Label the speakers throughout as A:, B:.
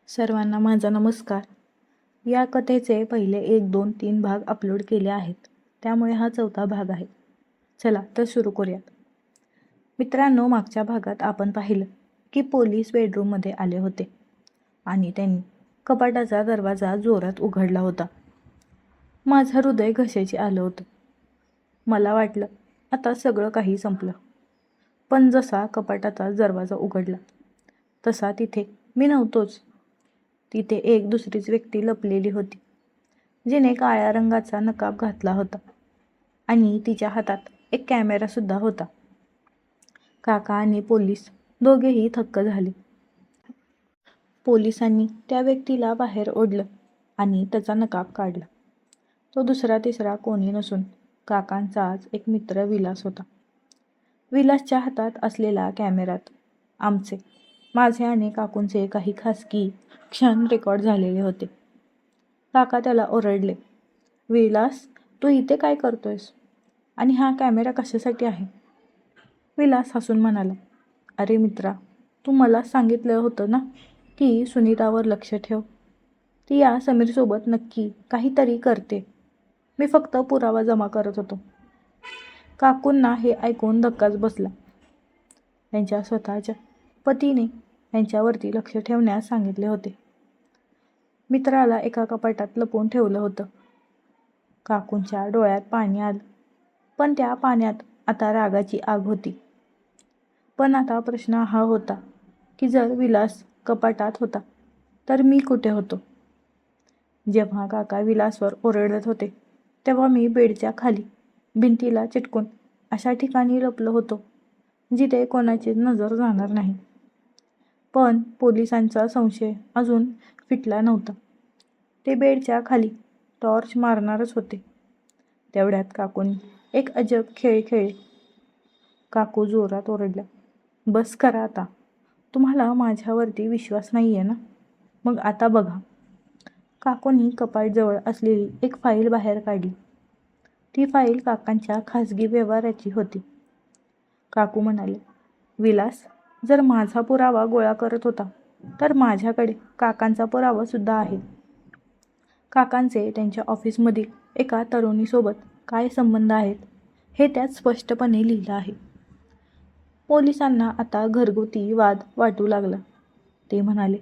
A: सर्वांना माझा नमस्कार. या कथेचे पहिले 1, 2, 3 भाग अपलोड केले आहेत, त्यामुळे हा 4था भाग आहे. चला तर सुरू करूयात. मित्रांनो, मागच्या भागात आपण पाहिलं की पोलीस बेडरूममध्ये आले होते आणि त्यांनी कपाटाचा दरवाजा जोरात उघडला होता. माझं हृदय घशायचे आलं होतं. मला वाटलं आता सगळं काही संपलं. पण जसा कपाटाचा दरवाजा उघडला तसा तिथे मी नव्हतोच. तिथे एक दुसरीच व्यक्ती लपलेली होती, जिने काळ्या रंगाचा नकाब घातला होता आणि तिच्या हातात एक कॅमेरासुद्धा होता. काका आणि पोलीस दोघेही थक्क झाले. पोलिसांनी त्या व्यक्तीला बाहेर ओढलं आणि त्याचा नकाब काढला. तो दुसरा तिसरा कोणी नसून काकांचाच एक मित्र विलास होता. विलासच्या हातात असलेल्या कॅमेऱ्यात आमचे, माझे आणि काकूंचे काही खासगी क्षण रेकॉर्ड झालेले होते. काका त्याला ओरडले, "विलास, तू इथे काय करतोयस? आणि हा कॅमेरा कशासाठी आहे?" विलास हसून म्हणाला, "अरे मित्रा, तू मला सांगितलं होतं ना की सुनीतावर लक्ष ठेव. ती या समीरसोबत नक्की काहीतरी करते. मी फक्त पुरावा जमा करत होतो." काकूंना हे ऐकून धक्काच बसला. त्यांच्या स्वतःच्या पतीने त्यांच्यावरती लक्ष ठेवण्यास सांगितले होते. मित्राला एका कपाटात लपवून ठेवलं होतं. काकूंच्या डोळ्यात पाणी आलं, पण त्या पाण्यात आता रागाची आग होती. पण आता प्रश्न हा होता की जर विलास कपाटात होता तर मी कुठे होतो? जेव्हा काका विलासवर ओरडत होते तेव्हा मी बेडच्या खाली भिंतीला चिटकून अशा ठिकाणी लपलो होतो जिथे कोणाची नजर जाणार नाही. पण पोलिसांचा संशय अजून फिटला नव्हता. ते बेडच्या खाली टॉर्च मारणारच होते. तेवढ्यात काकूंनी एक अजब खेळ खेळले. काकू जोरात ओरडल्या, "बस करा आता. तुम्हाला माझ्यावरती विश्वास नाहीये ना? मग आता बघा." काकूंनी कपाटजवळ असलेली एक फाईल बाहेर काढली. ती फाईल काकांच्या खासगी व्यवहाराची होती. काकू म्हणाले, "विलास जर माझा पुरावा गोळा करत होता तर माझ्याकडे काकांचा पुरावा सुद्धा आहे. काकांचे त्यांच्या ऑफिसमधील एका तरुणीसोबत काय संबंध आहेत हे त्यात स्पष्टपणे लिहिलं आहे." पोलिसांना आता घरगुती वाद वाटू लागला. ते म्हणाले,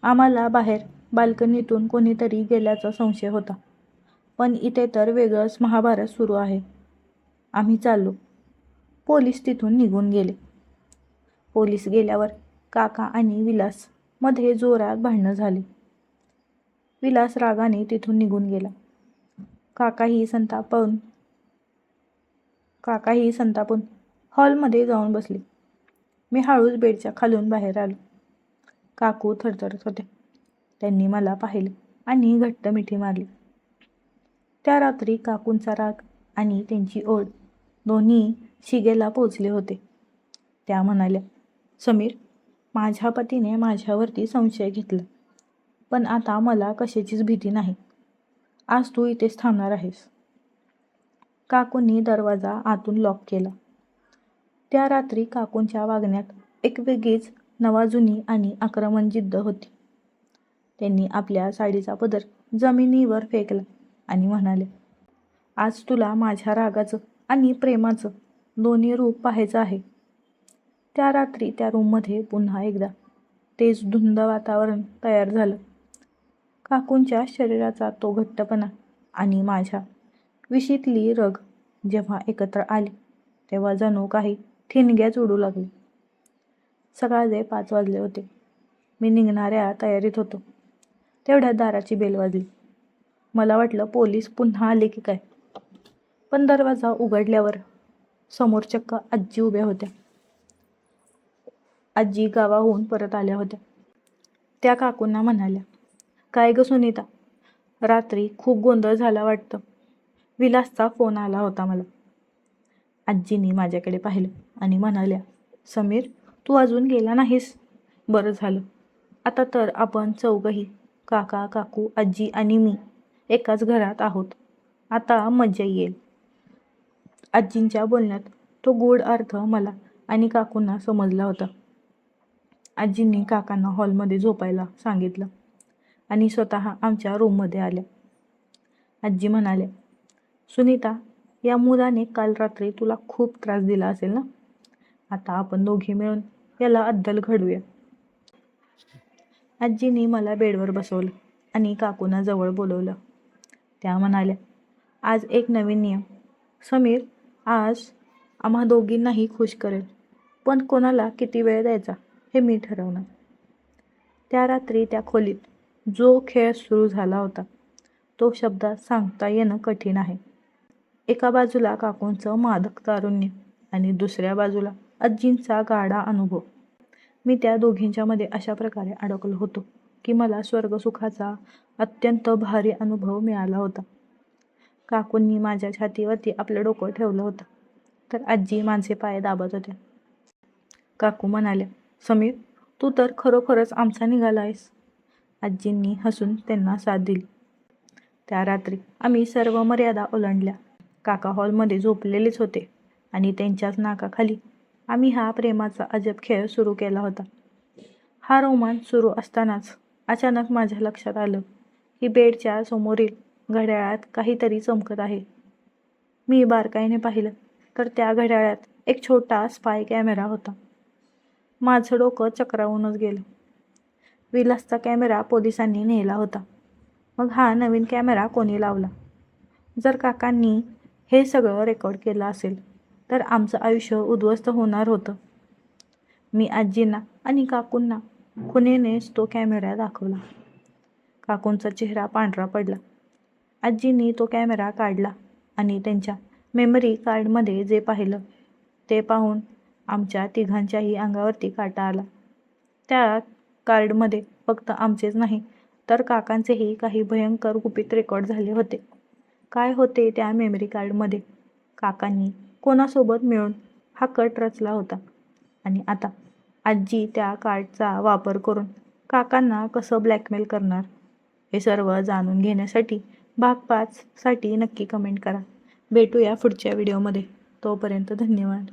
A: "आम्हाला बाहेर बाल्कनीतून कोणीतरी गेल्याचा संशय होता, पण इथे तर वेगळंच महाभारत सुरू आहे. आम्ही चाललो." पोलीस तिथून निघून गेले. पोलीस गेल्यावर काका आणि विलास मध्ये जोरात भांडणं झाली. विलास रागाने तिथून निघून गेला. काकाही संतापून हॉलमध्ये जाऊन बसले. मी हळूच बेडच्या खालून बाहेर आलो. काकू थरथरत होत्या. त्यांनी मला पाहिलं आणि घट्ट मिठी मारली. त्या रात्री काकूंचा राग आणि त्यांची ओढ दोन्ही शिगेला पोचले होते. त्या म्हणाल्या, "समीर, माझ्या पतीने माझ्यावरती संशय घेतला, पण आता मला कशाचीच भीती नाही. आज तू इथेच थांबणार आहेस." काकूंनी दरवाजा आतून लॉक केला. त्या रात्री काकूंच्या वागण्यात एक वेगळीच नवाजुनी आणि आक्रमक जिद्द होती. त्यांनी आपल्या साडीचा पदर जमिनीवर फेकला आणि म्हणाले, "आज तुला माझ्या रागाचं आणि प्रेमाचं दोन्ही रूप पाहायचं आहे." त्या रात्री त्या रूममध्ये पुन्हा एकदा तेच धुंद वातावरण तयार झालं. काकूंच्या शरीराचा तो घट्टपणा आणि माझ्या विशीतली रग जेव्हा एकत्र आली तेव्हा जणू काही ठिणग्याच उडू लागले. सकाळचे 5 वाजले होते. मी निघणाऱ्या तयारीत होतो. तेवढ्यात दाराची बेल वाजली. मला वाटलं पोलीस पुन्हा आले की काय. पण दरवाजा उघडल्यावर समोर चक्क आजी उभ्या होत्या. आजी गावाहून परत आल्या होत्या. त्या काकूंना म्हणाल्या, "काय ग सुनीता, रात्री खूप गोंधळ झाला वाटतं. विलासचा फोन आला होता मला." आजींनी माझ्याकडे पाहिलं आणि म्हणाल्या, "समीर, तू अजून गेला नाहीस? बरं झालं. आता तर आपण चौघही, काका, काकू, आजी आणि मी एकाच घरात आहोत. आता मजा येईल." आजींच्या बोलण्यात तो गूढ अर्थ मला आणि काकूंना समजला होता. आजींनी काकांना हॉलमध्ये झोपायला सांगितलं आणि स्वतः आमच्या रूममध्ये आल्या. आजी म्हणाल्या, सुनीता, या मुलाने काल रात्री तुला खूप त्रास दिला असेल ना? आता आपण दोघी मिळून याला अद्दल घडवूया. आजीने मला बेडवर बसवलं आणि काकूंना जवळ बोलवलं. त्या म्हणाल्या, आज एक नवीन नियम. समीर आज आम्हा दोघींनाही खुश करेल, पण कोणाला किती वेळ द्यायचा हे मी ठरवणार. त्या रात्री त्या खोलीत जो खेळ सुरू झाला होता तो शब्दात सांगता येणं कठीण आहे. एका बाजूला काकूंचं मादक तारुण्य आणि दुसऱ्या बाजूला आजींचा गाढा अनुभव. मी त्या दोघींच्या मध्ये अशा प्रकारे अडकलो होतो की मला स्वर्गसुखाचा अत्यंत भारी अनुभव मिळाला होता. काकूंनी माझ्या छातीवरती आपलं डोकं ठेवलं होतं, तर आजी माझे पाय दाबत होत्या. काकू म्हणाल्या, समीर, तू तर खरोखरच आमचा निघाला आहेस. आजींनी हसून त्यांना साथ दिली. त्या रात्री आम्ही सर्व मर्यादा ओलांडल्या. काका हॉलमध्ये झोपलेलेच होते आणि त्यांच्याच नाकाखाली आम्ही हा प्रेमाचा अजब खेळ सुरू केला होता. हा रोमांच सुरू असतानाच अचानक माझ्या लक्षात आलं की बेडच्या समोरील घड्याळात काहीतरी चमकत आहे. मी बारकाईने पाहिलं तर त्या घड्याळात एक छोटा स्पाय कॅमेरा होता. माझं डोकं चक्रावूनच गेलं. विलासचा कॅमेरा पोलिसांनी नेला होता. मग हा नवीन कॅमेरा कोणी लावला? जर काकांनी हे सगळं रेकॉर्ड केलं असेल तर आमचं आयुष्य उद्ध्वस्त होणार होतं. मी आजींना आणि काकूंना खुणेनेच तो कॅमेरा दाखवला. काकूंचा चेहरा पांढरा पडला. आजींनी तो कॅमेरा काढला आणि त्यांच्या मेमरी कार्डमध्ये जे पाहिलं ते पाहून आमच्या तिघांच्याही अंगावरती काटा आला. त्या कार्डमध्ये फक्त आमचेच नाही तर काकांचेही काही भयंकर गुपित रेकॉर्ड झाले होते. काय होते त्या मेमरी कार्डमध्ये? काकांनी कोणासोबत मिळून हा कट रचला होता आणि आता आजी त्या कार्डचा वापर करून काकांना कसं ब्लॅकमेल करणार? हे सर्व जाणून घेण्यासाठी भाग 5 साठी नक्की कमेंट करा. भेटूया पुढच्या व्हिडिओमध्ये. तोपर्यंत धन्यवाद.